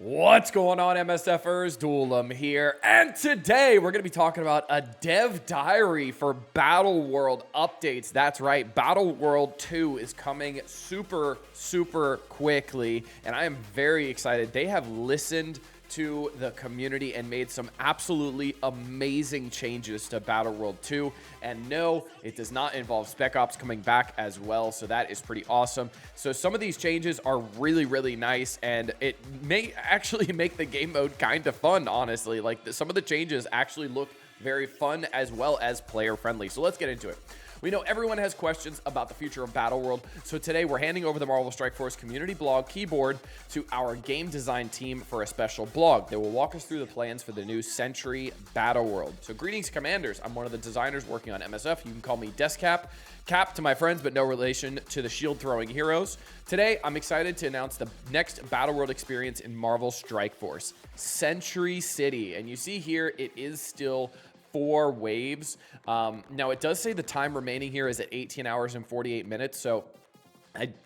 What's going on, MSFers? Duelam here, and today we're going to be talking about a dev diary for BATTLEWORLD updates. That's right, BATTLEWORLD 2 is coming super quickly, and I am very excited. They have listened to the community and made some absolutely amazing changes to BATTLEWORLD 2. And no, it does not involve Spec Ops coming back as well, so that is pretty awesome. So some of these changes are really nice, and it may actually make the game mode kind of fun, honestly. Like, some of the changes actually look very fun as well as player friendly. So let's get into it. We know everyone has questions about the future of BATTLEWORLD, so today we're handing over the Marvel Strike Force community blog keyboard to our game design team for a special blog. They will walk us through the plans for the new Century BATTLEWORLD. So greetings, Commanders. I'm one of the designers working on MSF. You can call me Deskcap. Cap to my friends, but no relation to the shield-throwing heroes. Today, I'm excited to announce the next BATTLEWORLD experience in Marvel Strike Force, Century City. And you see here, it is still 4 waves. Now it does say the time remaining here is at 18 hours and 48 minutes. So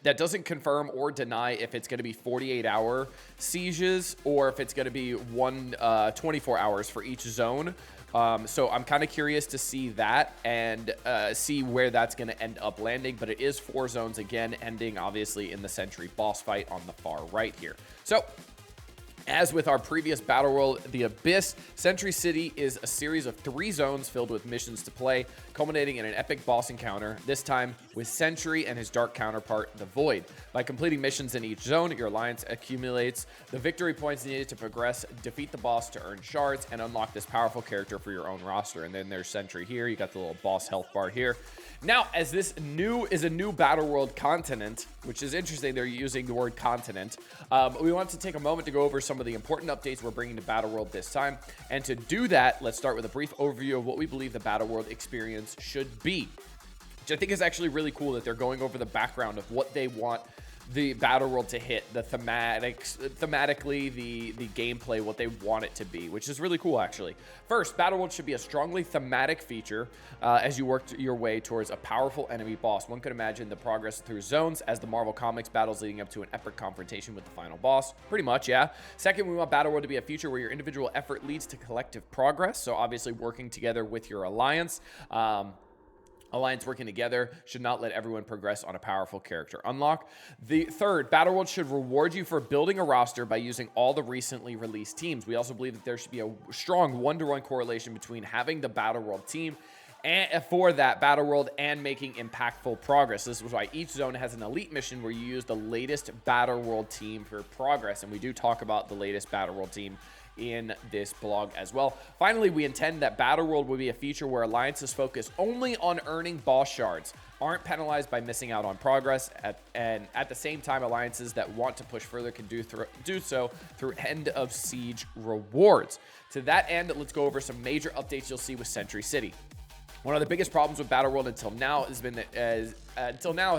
that doesn't confirm or deny if it's going to be 48-hour sieges or if it's going to be 24 hours for each zone. So I'm kind of curious to see that and see where that's going to end up landing. But it is 4 zones again, ending obviously in the Century boss fight on the far right here. So as with our previous BATTLEWORLD, The Abyss, Century City is a series of 3 zones filled with missions to play, culminating in an epic boss encounter, this time with Century and his dark counterpart, the Void. By completing missions in each zone, your alliance accumulates the victory points needed to progress, defeat the boss to earn shards, and unlock this powerful character for your own roster. And then there's Century here. You got the little boss health bar here. Now, as this is a new BATTLEWORLD continent, which is interesting, they're using the word continent, we want to take a moment to go over some of the important updates we're bringing to BATTLEWORLD this time. And to do that, let's start with a brief overview of what we believe the BATTLEWORLD experience should be, which I think is actually really cool that they're going over the background of what they want the BATTLEWORLD to hit, the thematically, the gameplay, what they want it to be, which is really cool, actually. First, BATTLEWORLD should be a strongly thematic feature as you work your way towards a powerful enemy boss. One could imagine the progress through zones as the Marvel Comics battles leading up to an epic confrontation with the final boss. Pretty much, yeah. Second, we want BATTLEWORLD to be a feature where your individual effort leads to collective progress, so obviously working together with your alliance. Alliance working together should not let everyone progress on a powerful character unlock. The third, BATTLEWORLD should reward you for building a roster by using all the recently released teams. We also believe that there should be a strong 1-to-1 correlation between having the BATTLEWORLD team and for that BATTLEWORLD and making impactful progress. This is why each zone has an elite mission where you use the latest BATTLEWORLD team for progress, and we do talk about the latest BATTLEWORLD team in this blog as well. Finally, we intend that BATTLEWORLD will be a feature where alliances focus only on earning boss shards, aren't penalized by missing out on progress, and at the same time, alliances that want to push further can do so through end of siege rewards. To that end, let's go over some major updates you'll see with Century City. One of the biggest problems with BATTLEWORLD until now has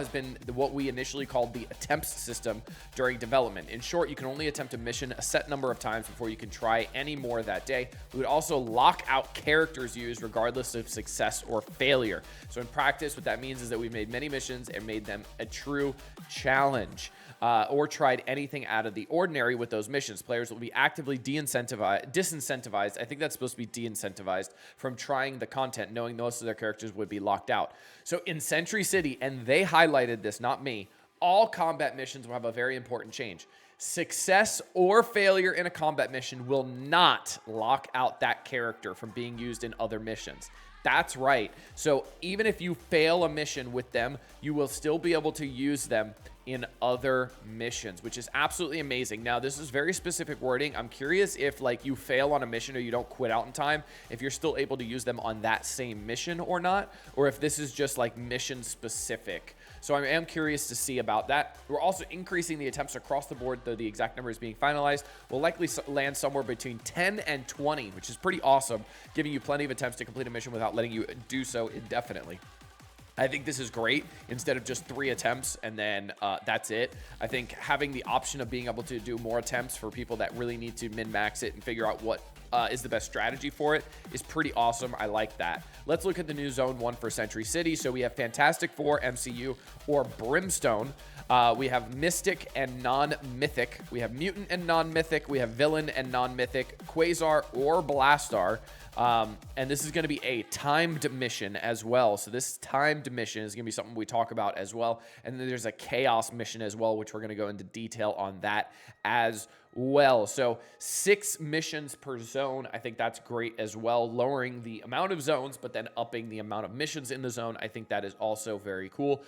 been what we initially called the attempts system during development. In short, you can only attempt a mission a set number of times before you can try any more that day. We would also lock out characters used regardless of success or failure. So in practice, what that means is that we've made many missions and made them a true challenge. Or tried anything out of the ordinary with those missions. Players will be actively disincentivized. I think that's supposed to be de-incentivized from trying the content, knowing most of their characters would be locked out. So in Century City, and they highlighted this, not me, all combat missions will have a very important change. Success or failure in a combat mission will not lock out that character from being used in other missions. That's right. So even if you fail a mission with them, you will still be able to use them in other missions, which is absolutely amazing. Now, this is very specific wording. I'm curious if like you fail on a mission or you don't quit out in time, if you're still able to use them on that same mission or not, or if this is just like mission specific. So I am curious to see about that. We're also increasing the attempts across the board, though the exact number is being finalized. We'll likely land somewhere between 10 and 20, which is pretty awesome, giving you plenty of attempts to complete a mission without letting you do so indefinitely. I think this is great instead of just 3 attempts and then that's it. I think having the option of being able to do more attempts for people that really need to min-max it and figure out what is the best strategy for it is pretty awesome. I like that. Let's look at the new Zone 1 for Century City. So we have Fantastic Four, MCU, or Brimstone. We have Mystic and Non-Mythic. We have Mutant and Non-Mythic. We have Villain and Non-Mythic, Quasar or Blastar. And this is going to be a timed mission as well. So this timed mission is going to be something we talk about as well. And then there's a Chaos mission as well, which we're going to go into detail on that as well. So 6 missions per zone. I think that's great as well. Lowering the amount of zones, but then upping the amount of missions in the zone. I think that is also very cool.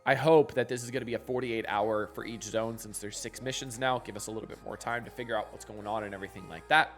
I hope that this is going to be a 48-hour for each zone since there's 6 missions now. Give us a little bit more time to figure out what's going on and everything like that.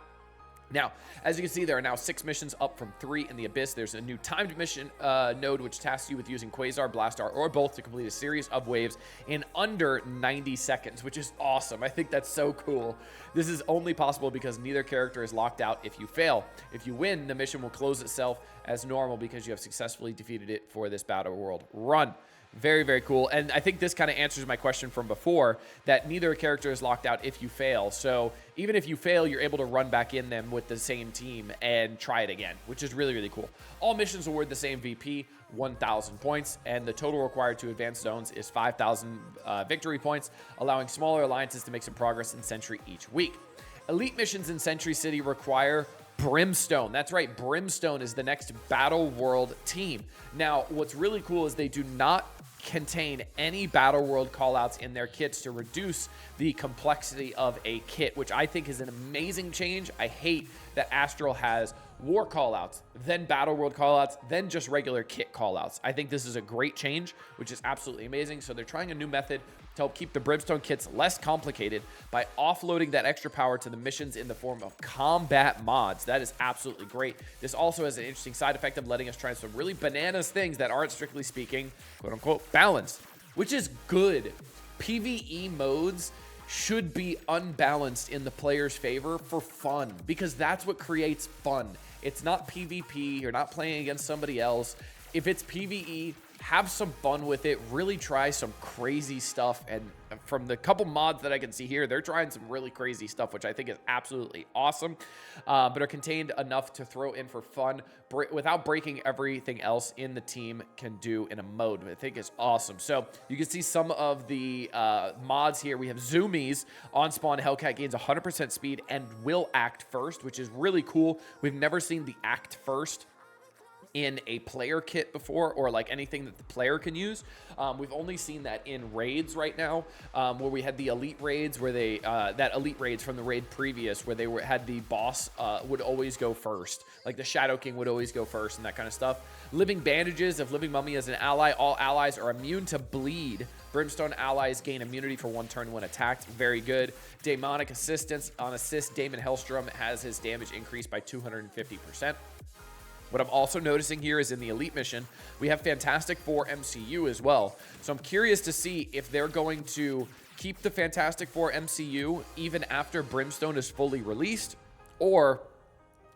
Now, as you can see, there are now 6 missions up from 3 in the Abyss. There's a new timed mission node, which tasks you with using Quasar, Blastar, or both to complete a series of waves in under 90 seconds, which is awesome. I think that's so cool. This is only possible because neither character is locked out if you fail. If you win, the mission will close itself as normal because you have successfully defeated it for this Battle World run. Very, very cool. And I think this kind of answers my question from before, that neither character is locked out if you fail. So even if you fail, you're able to run back in them with the same team and try it again, which is really, really cool. All missions award the same VP, 1,000 points, and the total required to advance zones is 5,000 victory points, allowing smaller alliances to make some progress in Century each week. Elite missions in Century City require Brimstone. That's right, Brimstone is the next Battle World team. Now, what's really cool is they do not contain any Battle World callouts in their kits to reduce the complexity of a kit, which I think is an amazing change. I hate that Astral has war callouts, then Battle World callouts, then just regular kit callouts. I think this is a great change, which is absolutely amazing. So they're trying a new method to help keep the Brimstone kits less complicated by offloading that extra power to the missions in the form of combat mods. That is absolutely great. This also has an interesting side effect of letting us try some really bananas things that aren't, strictly speaking, quote unquote, balanced, which is good. PvE modes should be unbalanced in the player's favor for fun, because that's what creates fun. It's not PvP. You're not playing against somebody else. If it's PvE, have some fun with it. Really try some crazy stuff. And from the couple mods that I can see here, they're trying some really crazy stuff, which I think is absolutely awesome, but are contained enough to throw in for fun without breaking everything else in the team can do in a mode. I think is awesome. So you can see some of the mods here. We have Zoomies. On spawn, Hellcat gains 100% speed and will act first, which is really cool. We've never seen the act first in a player kit before, or like anything that the player can use. We've only seen that in raids right now, where we had the elite raids, where they that elite raids from the raid previous, where they had the boss would always go first, like the Shadow King would always go first and that kind of stuff. Living bandages. If Living Mummy is an ally, all allies are immune to bleed. Brimstone allies gain immunity for 1 turn when attacked. Very good. Demonic assistance. On assist, Damon Hellstrom has his damage increased by 250%. What I'm also noticing here is in the Elite mission, we have Fantastic Four MCU as well. So I'm curious to see if they're going to keep the Fantastic Four MCU even after Brimstone is fully released, or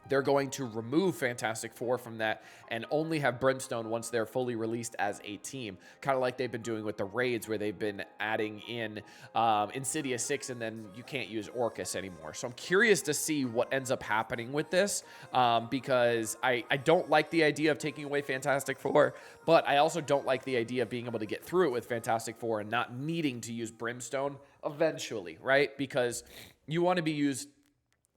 they're going to remove Fantastic Four from that and only have Brimstone once they're fully released as a team. Kind of like they've been doing with the raids, where they've been adding in Insidious 6, and then you can't use Orcus anymore. So I'm curious to see what ends up happening with this, because I don't like the idea of taking away Fantastic Four, but I also don't like the idea of being able to get through it with Fantastic Four and not needing to use Brimstone eventually, right? Because you want to be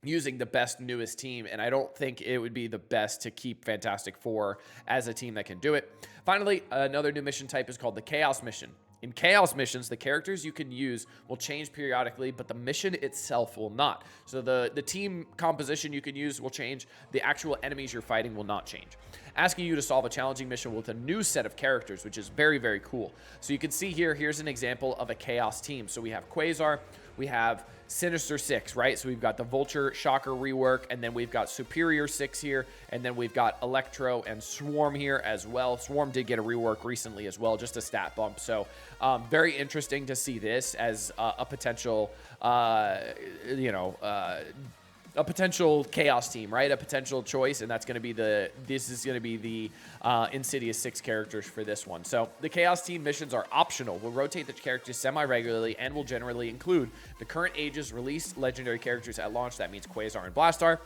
using the best, newest team, and I don't think it would be the best to keep Fantastic Four as a team that can do it. Finally, another new mission type is called the Chaos Mission. In Chaos Missions, the characters you can use will change periodically, but the mission itself will not. So the team composition you can use will change. The actual enemies you're fighting will not change. Asking you to solve a challenging mission with a new set of characters, which is very, very cool. So you can see here, here's an example of a Chaos team. So we have Quasar, we have Sinister 6, right? So we've got the Vulture Shocker rework, and then we've got Superior 6 here, and then we've got Electro and Swarm here as well. Swarm did get a rework recently as well, just a stat bump. So very interesting to see this as a potential, a potential chaos team, right? A potential choice, and that's going to be this is going to be the Insidious 6 characters for this one. So the chaos team missions are optional. We'll rotate the characters semi-regularly and will generally include the current ages released legendary characters at launch. That means Quasar and Blastar.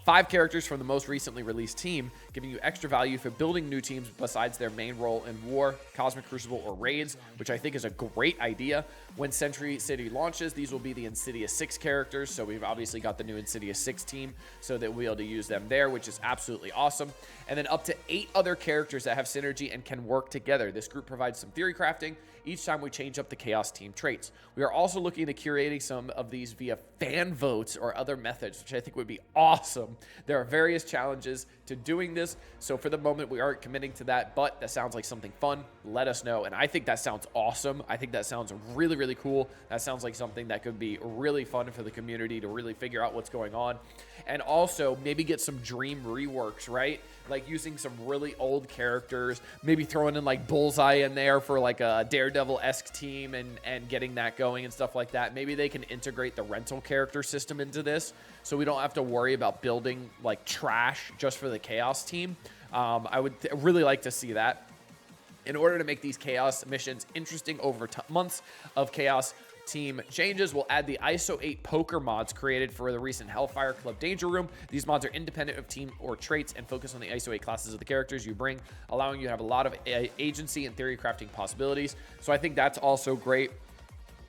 5 characters from the most recently released team, giving you extra value for building new teams besides their main role in War, Cosmic Crucible, or Raids, which I think is a great idea. When Century City launches, these will be the Insidious 6 characters, so we've obviously got the new Insidious 6 team, so that we'll be able to use them there, which is absolutely awesome. And then up to 8 other characters that have synergy and can work together. This group provides some theory crafting each time we change up the Chaos Team traits. We are also looking at curating some of these via fan votes or other methods, which I think would be awesome. There are various challenges to doing this, so for the moment we aren't committing to that, but that sounds like something fun. Let us know, and I think that sounds awesome. I think that sounds really, really cool. That sounds like something that could be really fun for the community to really figure out what's going on, and also maybe get some dream reworks, right? Like using some really old characters, maybe throwing in like Bullseye in there for like a Daredevil-esque team and getting that going and stuff like that. Maybe they can integrate the rental character system into this so we don't have to worry about building like trash just for the Chaos team. I would really like to see that. In order to make these Chaos missions interesting over months of Chaos team changes, we'll add the ISO 8 poker mods created for the recent Hellfire Club Danger Room. These mods are independent of team or traits and focus on the ISO 8 classes of the characters you bring, allowing you to have a lot of agency and theory crafting possibilities. So I think that's also great.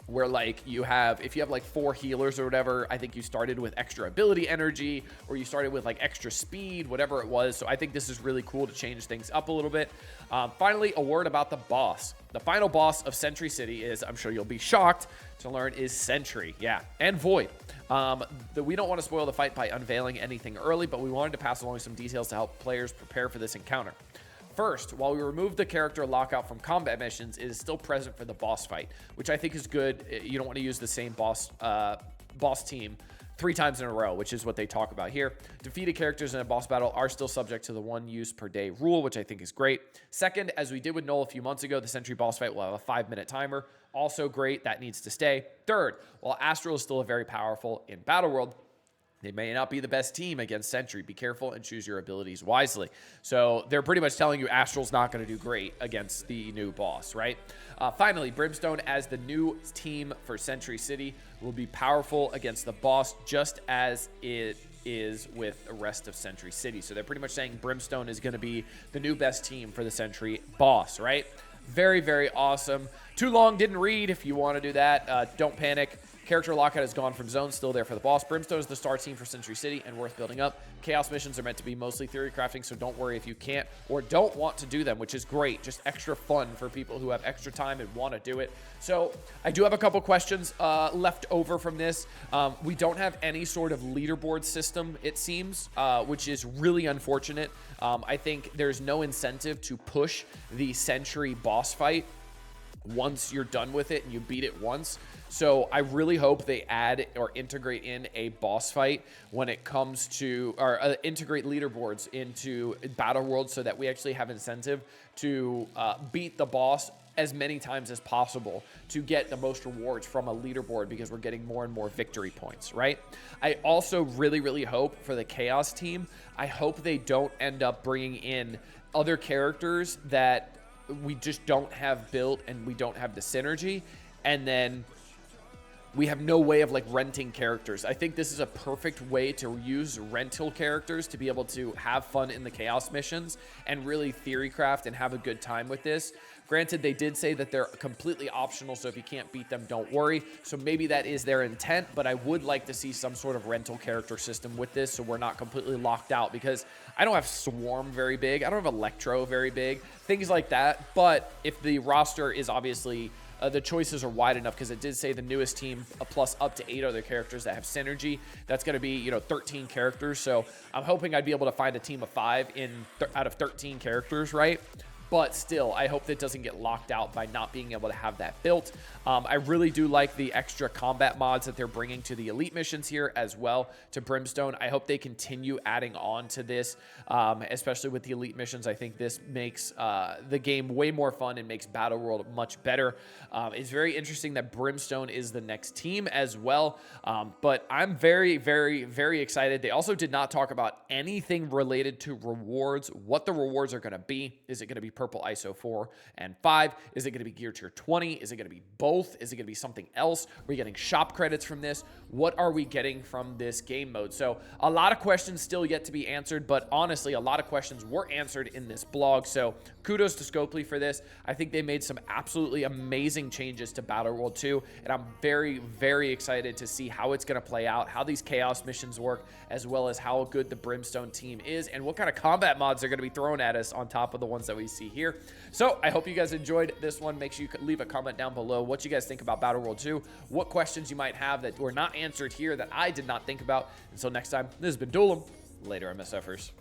Where like if you have like 4 healers or whatever, I think you started with extra ability energy, or you started with like extra speed, whatever it was. So I think this is really cool to change things up a little bit. Finally, a word about the boss. The final boss of Century City is, I'm sure you'll be shocked to learn, is Sentry. Yeah, and Void. We don't want to spoil the fight by unveiling anything early, but we wanted to pass along some details to help players prepare for this encounter. First, while we remove the character lockout from combat missions, it is still present for the boss fight, which I think is good. You don't want to use the same boss team 3 times in a row, which is what they talk about here. Defeated characters in a boss battle are still subject to the 1 use per day rule, which I think is great. Second, as we did with Null a few months ago, the Sentry boss fight will have a 5-minute timer. Also great, that needs to stay. Third, while Astral is still very powerful in Battleworld, they may not be the best team against Sentry. Be careful and choose your abilities wisely. So they're pretty much telling you Astral's not going to do great against the new boss, right? Finally, Brimstone as the new team for Century City will be powerful against the boss, just as it is with the rest of Century City. So they're pretty much saying Brimstone is going to be the new best team for the Sentry boss, right? Very, very awesome. Too long, didn't read. If you want to do that, don't panic. Character lockout is gone from Zone, still there for the boss. Brimstone is the star team for Century City and worth building up. Chaos missions are meant to be mostly theory crafting, so don't worry if you can't or don't want to do them, which is great. Just extra fun for people who have extra time and want to do it. So I do have a couple questions left over from this. We don't have any sort of leaderboard system, it seems, which is really unfortunate. I think there's no incentive to push the Century boss fight once you're done with it and you beat it once. So I really hope they add or integrate in a boss fight when it comes to, or integrate leaderboards into Battleworld so that we actually have incentive to beat the boss as many times as possible to get the most rewards from a leaderboard, because we're getting more and more victory points, right? I also really, really hope for the Chaos team, I hope they don't end up bringing in other characters that we just don't have built and we don't have the synergy, and then we have no way of like renting characters. I think this is a perfect way to use rental characters to be able to have fun in the Chaos missions and really theory craft and have a good time with this. Granted, they did say that they're completely optional, so if you can't beat them, don't worry. So maybe that is their intent, but I would like to see some sort of rental character system with this so we're not completely locked out, because I don't have Swarm very big. I don't have Electro very big, things like that. But if the roster is obviously the choices are wide enough, because it did say the newest team plus up to 8 other characters that have synergy. That's going to be, 13 characters. So I'm hoping I'd be able to find a team of 5 out of 13 characters, right? but still, I hope that doesn't get locked out by not being able to have that built. I really do like the extra combat mods that they're bringing to the elite missions here as well to Brimstone. I hope they continue adding on to this, especially with the elite missions. I think this makes the game way more fun and makes Battleworld much better. It's very interesting that Brimstone is the next team as well, but I'm very, very, very excited. They also did not talk about anything related to rewards, what the rewards are going to be. Is it going to be purple ISO 4 and 5? Is it going to be gear tier 20? Is it going to be both? Is it going to be something else? Are we getting shop credits from this? What are we getting from this game mode? So a lot of questions still yet to be answered, but honestly, a lot of questions were answered in this blog. So kudos to Scopely for this. I think they made some absolutely amazing changes to Battleworld 2, and I'm very, very excited to see how it's going to play out, how these chaos missions work, as well as how good the Brimstone team is, and what kind of combat mods are going to be thrown at us on top of the ones that we see here. So I hope you guys enjoyed this one. Make sure you leave a comment down below what you guys think about Battleworld 2, what questions you might have that were not answered here that I did not think about. Until next time, this has been Duel 'em. Later, MSFers.